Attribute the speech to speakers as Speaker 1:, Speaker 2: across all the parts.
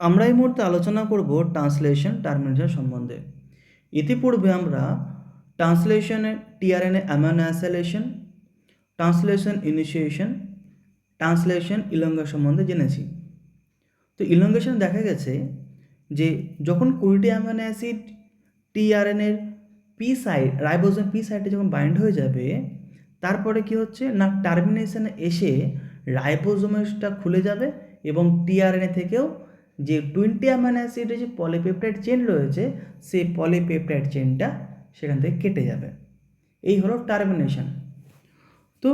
Speaker 1: আমরা এই মুহূর্তে আলোচনা করব ট্রান্সলেশন টার্মিনেশন সম্বন্ধে। ইতিপূর্বে আমরা ট্রান্সলেশনে tRNA amino acylation, translation initiation, translation ইলঙ্গা সম্বন্ধে জেনেছি। তো ইলঙ্গেশন দেখা গেছে যে যখন 20টি অ্যামাইনো অ্যাসিড টিআরএনএর পি সাইড রাইবোজোম পি সাইডে যখন বাইন্ড হয়ে যাবে, তারপরে কি হচ্ছে না টার্মিনেশনে এসে রাইবোজোমটা খুলে যাবে এবং টিআরএনএ থেকেও যে 20 অ্যামাইনো অ্যাসিডের যে পলিপেপটাইড চেন রয়েছে সেই পলিপেপটাইড চেনটা সেখান থেকে কেটে যাবে। এই হলো টার্মিনেশন। তো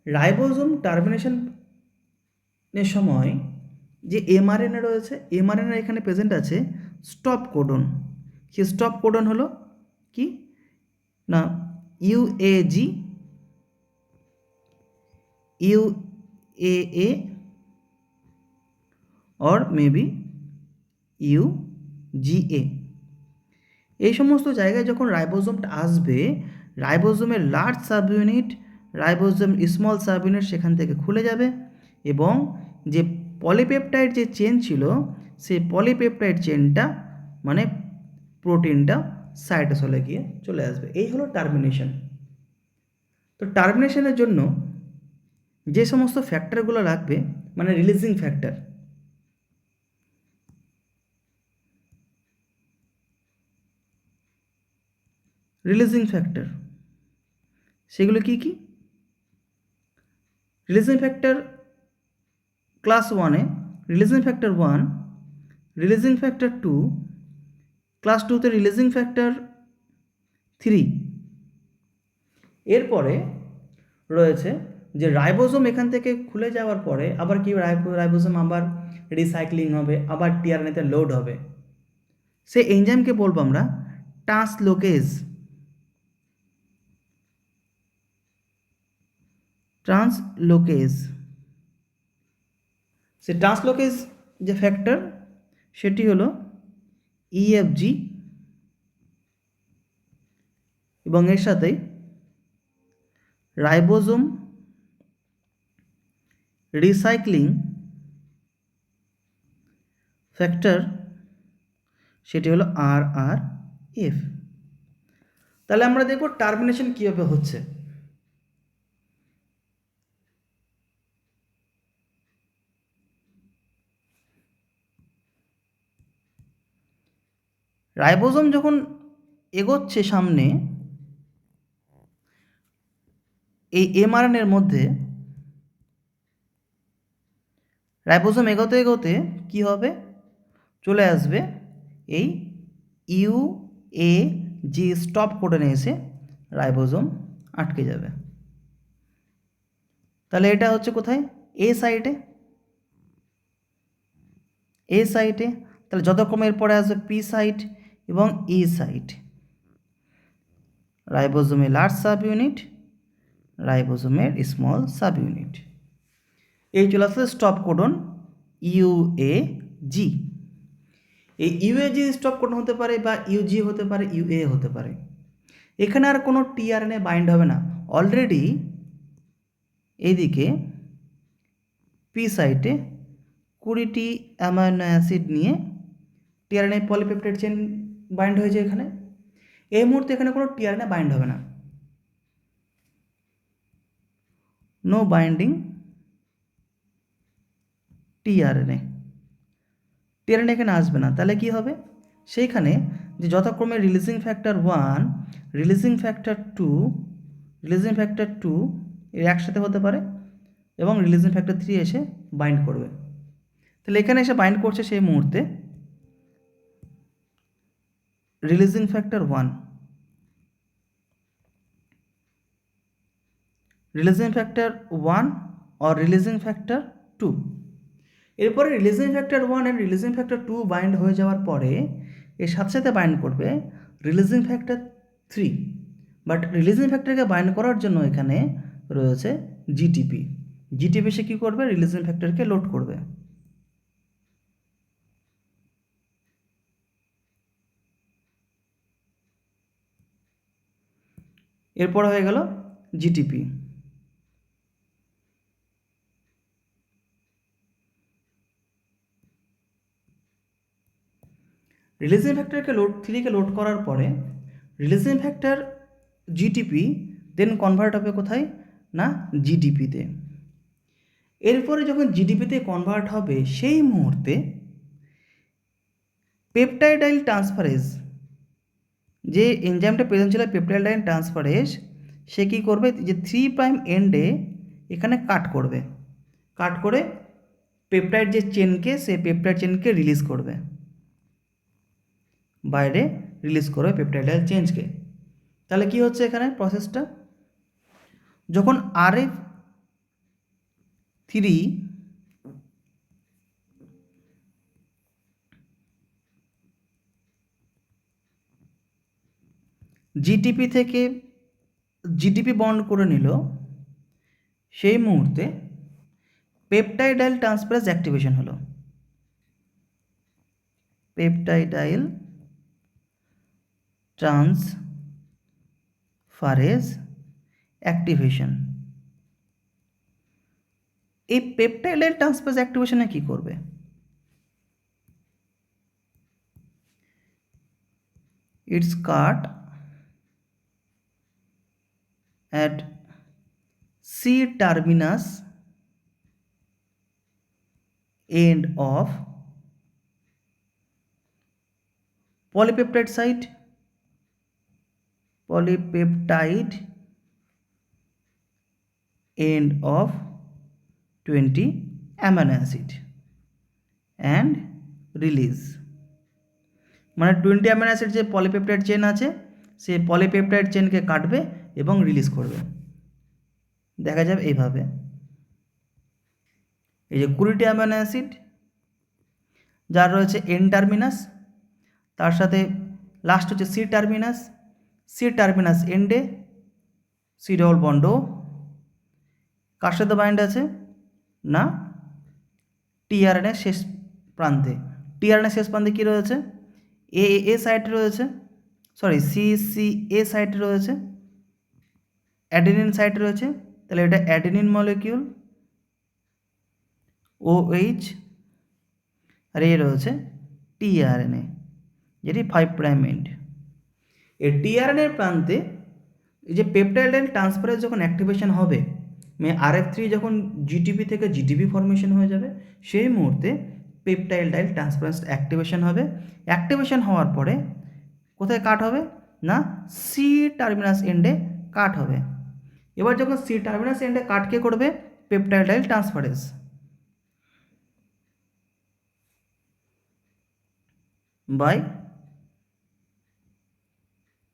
Speaker 1: রাইবোজোম টার্মিনেশনের সময় যে এমআরএনএ রয়েছে, এমআরএনএ এখানে প্রেজেন্ট আছে স্টপ কোডন। সেই স্টপ কোডন হলো কি না UAG, UAA or maybe UGA. এই সমস্ত জায়গায় যখন রাইবোজোমটা আসবে, রাইবোজোমের large subunit, ribosome small subunit সেখান থেকে খুলে যাবে এবং যে পলিপেপটাইড যে চেন ছিল সেই পলিপেপটাইড চেনটা মানে প্রোটিনটা সাইটোসলে গিয়ে চলে আসবে। এই হলো টার্মিনেশন। তো টার্মিনেশনের জন্য যে সমস্ত ফ্যাক্টরগুলো লাগবে মানে রিলিজিং ফ্যাক্টর, রিলিজিং ফ্যাক্টর সেগুলো কি কি? রিলিজিং ফ্যাক্টর ক্লাস 1-এ releasing factor 1, releasing factor 2, class 2-তে রিলিজিং ফ্যাক্টর 3। এরপরে রয়েছে যে রাইবোজোম এখান থেকে খুলে যাওয়ার পরে আবার কি রাইবোজোম আবার রিসাইক্লিং হবে, আবার টিআরএনএতে লোড হবে। সেই এনজাইমকে বলবো আমরা ট্রান্সলোকেজ। ট্রান্সলোকেজ সে ট্রান্সলোকেজ যে ফ্যাক্টর সেটি হলো ইএফজি এবং এর সাথেই রাইবোজোম রিসাইক্লিং ফ্যাক্টর সেটি হলো RRF। তাহলে আমরা দেখব টার্মিনেশন কীভাবে হচ্ছে। রাইবোজোম যখন এগোচ্ছে সামনে, এই এমআরএনএর মধ্যে রাইবোজোম এগোতে এগোতে কি হবে, চলে আসবে এই ইউএজি স্টপ কোডনে এসে রাইবোজোম আটকে যাবে। তাহলে এটা হচ্ছে কোথায়? এ সাইটে। এ সাইটে তাহলে যতক্ষণ এরপরে আসবে পি সাইট এবং ই সাইট। রাইবোজোমের লার্জ সাব ইউনিট, রাইবোজোমের স্মল সাব ইউনিট। এই চলে আসলে স্টপ কোডন ইউএজি। এই ইউএজি স্টপ কোডন হতে পারে বা ইউজি হতে পারে, ইউএ হতে পারে। এখানে আর কোনো টিআরএনএ বাইন্ড হবে না। অলরেডি এইদিকে পি সাইটে 20টি অ্যামাইনো অ্যাসিড নিয়ে টিআরএনএ পলিপেপটাইড চেন বাইন্ড হয়েছে এখানে। এই মুহূর্তে এখানে কোনো টিআরএনএ বাইন্ড হবে না। No binding tRNA. টিআরএনএ এখানে আসবে না। তাহলে কি হবে? সেইখানে যে যথাক্রমে releasing factor 1, releasing factor 2, releasing factor 2 এর একসাথে হতে পারে এবং রিলিজিং ফ্যাক্টর 3 এসে বাইন্ড করবে। তাহলে এখানে এসে বাইন্ড করছে সেই মুহূর্তে রিলিজিং ফ্যাক্টর 1, রিলিজিং ফ্যাক্টর 1 আর রিলিজিং ফ্যাক্টর 2। এরপরে রিলিজিং ফ্যাক্টর 1 আর রিলিজিং ফ্যাক্টর 2 বাইন্ড হয়ে যাওয়ার পরে এর সাথে সাথে বাইন্ড করবে রিলিজিং ফ্যাক্টর 3। বাট রিলিজিং ফ্যাক্টরকে বাইন্ড করার জন্য এখানে রয়েছে জিটিপি। জিটিপি সে কী করবে? রিলিজিং ফ্যাক্টরকে লোড করবে। এরপর হয়ে গেল জিটিপি। রিলিজিং ফ্যাক্টরকে লোড 3কে লোড করার পরে রিলিজিং ফ্যাক্টর জিটিপি দেন কনভার্ট হবে কোথায়, না জিডিপিতে। এরপরে যখন জিডিপিতে কনভার্ট হবে সেই মুহূর্তে পেপটাইডাইল ট্রান্সফারেজ, যে এনজাইমটা প্রেজেন্ট ছিল পেপটাইডাইল ট্রান্সফারেজ, সে কী করবে, যে 3' এন্ডে এখানে কাট করবে, কাট করে পেপটাইড যে চেনকে, সে পেপটাইড চেনকে রিলিজ করবে, বাইরে রিলিজ করবে পেপটাইডাইল চেঞ্জকে। তাহলে কি হচ্ছে এখানে প্রসেসটা, যখন RF3 জিটিপি থেকে জিডিপি বন্ড করে নিল, সেই মুহূর্তে পেপটাইডাইল ট্রান্সফারেজ অ্যাক্টিভেশন হলো, পেপটাইডাইল ট্রান্সফারেজ অ্যাক্টিভেশন। এই পেপটাইডাইল ট্রান্সফারেজ অ্যাক্টিভেশনে কি করবে, it's cut at C terminus end of polypeptide site, polypeptide end of 20 amino acid and release, মানে 20 অ্যামিনো অ্যাসিড যে পলিপেপটাইড চেন আছে, সে পলিপেপটাইড চেনকে কাটবে এবং রিলিজ করবে। দেখা যাবে এইভাবে, এই যে 20টি অ্যামিনো অ্যাসিড যার রয়েছে এন টার্মিনাস, তার সাথে লাস্ট হচ্ছে সি টার্মিনাস, সি টার্মিনাস এন্ডে সি ডবল বন্ডও কার সাথে বাইন্ড আছে, না টিআরএনএ শেষ প্রান্তে। টিআরএনএ শেষ প্রান্তে কী রয়েছে, এ সাইটে রয়েছে, সরি সি এ সাইটে রয়েছে, অ্যাডেনিন সাইটে রয়েছে, তাহলে এটা অ্যাডেনিন মলিকিউল OH, আর এ রয়েছে টিআরএনএ, যেটি 5' এন্ড। এই টিআরএনএর প্রান্তে এই যে পেপটাইডাইল ট্রান্সফারেজ যখন অ্যাক্টিভেশন হবে, মানে RF3 যখন জিটিপি থেকে জিটিপি ফর্মেশন হয়ে যাবে, সেই মুহূর্তে পেপটাইডাইল ট্রান্সফারেজ অ্যাক্টিভেশন হবে। অ্যাক্টিভেশন হওয়ার পরে কোথায় কাট হবে, না সি টার্মিনাস এন্ডে কাট হবে। এবার যখন সি টার্মিনাস এন্ডে কাট কে করবে, পেপটাইডাইল ট্রান্সফারেজ, বাই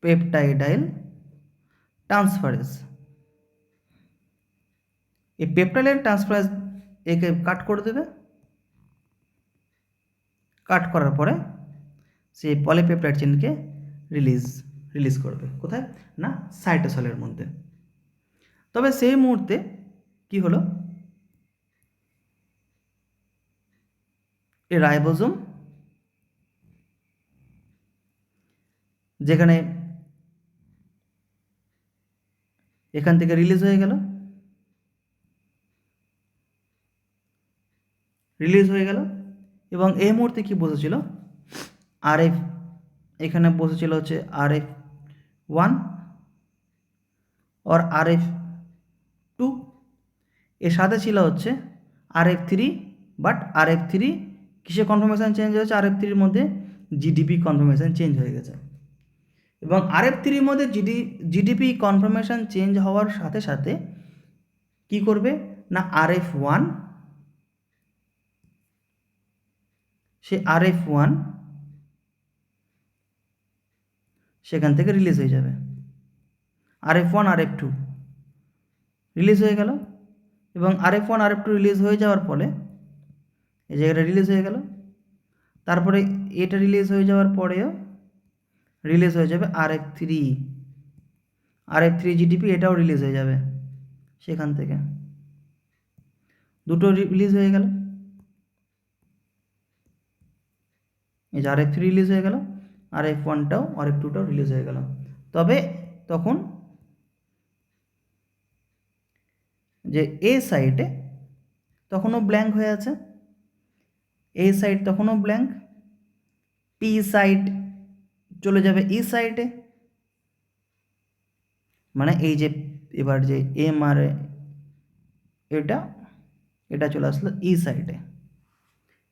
Speaker 1: পেপটাইডাইল ট্রান্সফারেজ। এই পেপটাইডাইল ট্রান্সফারেজ একে কাট করে দেবে, কাট করার পরে সে পলিপেপটাইড চেনকে রিলিজ করবে কোথায়, না সাইটোসলের মধ্যে। তবে সেই মুহূর্তে কি হলো, এই রাইবোজোম যেখানে এখান থেকে রিলিজ হয়ে গেল, এবং এই মুহূর্তে কি বসেছিল, RF, এখানে বসেছিল হচ্ছে RF1 আর RF2, এর সাথে ছিল হচ্ছে RF3, বাট RF3 কিসে কনফার্মেশন চেঞ্জ হয়েছে, RF3-র মধ্যে জিডিপি কনফার্মেশন চেঞ্জ হয়ে গেছে। এবং RF3-র মধ্যে জিডিপি কনফার্মেশন চেঞ্জ হওয়ার সাথে সাথে কি করবে, না RF1, সে RF1 সেখান থেকে রিলিজ হয়ে যাবে, RF1 RF2 রিলিজ হয়ে গেল। এবং RF1 RF2 রিলিজ হয়ে যাওয়ার ফলে এই জায়গাটা রিলিজ হয়ে গেল, তারপরে এটা রিলিজ হয়ে যাওয়ার পরেও রিলিজ হয়ে যাবে RF3 জিডিপি, এটাও রিলিজ হয়ে যাবে সেখান থেকে, দুটো রিলিজ হয়ে গেল। এই যে RF3 রিলিজ হয়ে গেল, RF1টাও RF2টাও রিলিজ হয়ে গেল। তবে তখন যে এ সাইডে তখনও ব্ল্যাঙ্ক হয়ে আছে, এ সাইড তখনও ব্ল্যাঙ্ক, পি সাইট চলে যাবে ই সাইটে, মানে এই যে এবার যে এম আর এটা এটা চলে আসলো ই সাইটে।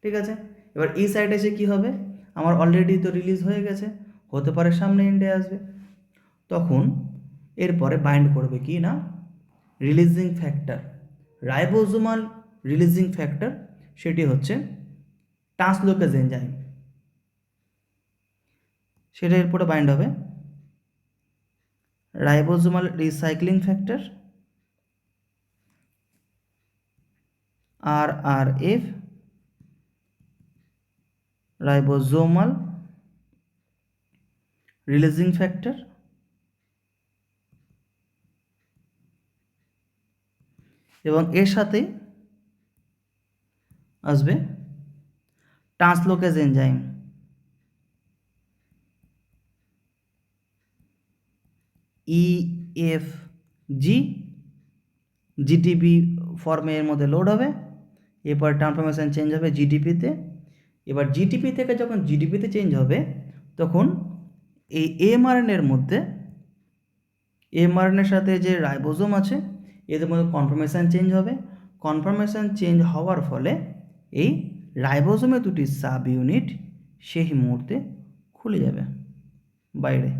Speaker 1: ঠিক আছে, এবার ই সাইটে এসে কী হবে, আমার অলরেডি তো রিলিজ হয়ে গেছে, হতে পারে সামনে এন্ডে আসবে, তখন এরপরে বাইন্ড করবে কি না releasing factor, ribosomal releasing factor, সেটি হচ্ছে ট্রান্সলোকেজ এনজাইম, সেটা এরপরে বাইন্ড হবে ribosomal recycling factor RRF, ribosomal releasing factor, এবং এর সাথে আসবে ট্রান্সলোকেজ এনজাইম EFG, জিটিপি ফর্মে এর মধ্যে লোড হবে, এরপর ট্রান্সফরমেশন চেঞ্জ হবে জিটিপিতে, এবার জিটিপি থেকে যখন জিডিপিতে চেঞ্জ হবে তখন এই এমআরএনএর মধ্যে এমআরএনএর সাথে যে রাইবোজোম আছে এদের মধ্যে কনফরমেশন চেঞ্জ হবে, কনফরমেশন চেঞ্জ হওয়ার ফলে এই রাইবোজোমের দুটি সাব ইউনিট সেই মুহূর্তে খুলে যাবে বাইরে।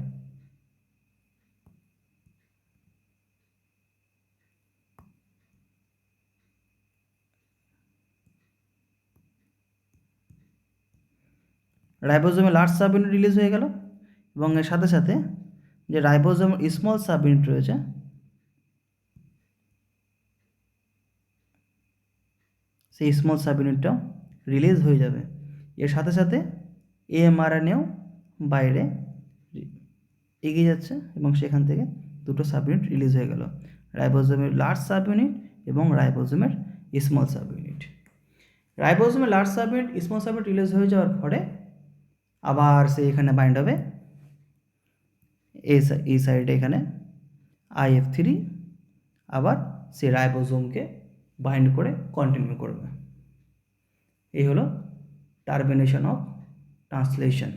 Speaker 1: রাইবোজোমে লার্জ সাব ইউনিট রিলিজ হয়ে গেল, এবং এর সাথে সাথে যে রাইবোজোম স্মল সাব ইউনিট রয়েছে সেই স্মল সাব ইউনিটটাও রিলিজ হয়ে যাবে, এর সাথে সাথে এমআরএনএও বাইরে এগিয়ে যাচ্ছে এবং সেখান থেকে দুটো সাব ইউনিট রিলিজ হয়ে গেল, রাইবোজোমের লার্জ সাব ইউনিট এবং রাইবোজোমের স্মল সাব ইউনিট। রাইবোজোমের large sub unit small sub unit release হয়ে যাওয়ার পরে আবার সে এখানে বাইন্ড হবে এই সাইডে এখানে IF3, আবার সে রাইবোজোমকে বাইন্ড করে কন্টিনিউ করবে। এই হলো টার্মিনেশন অফ ট্রান্সলেশন।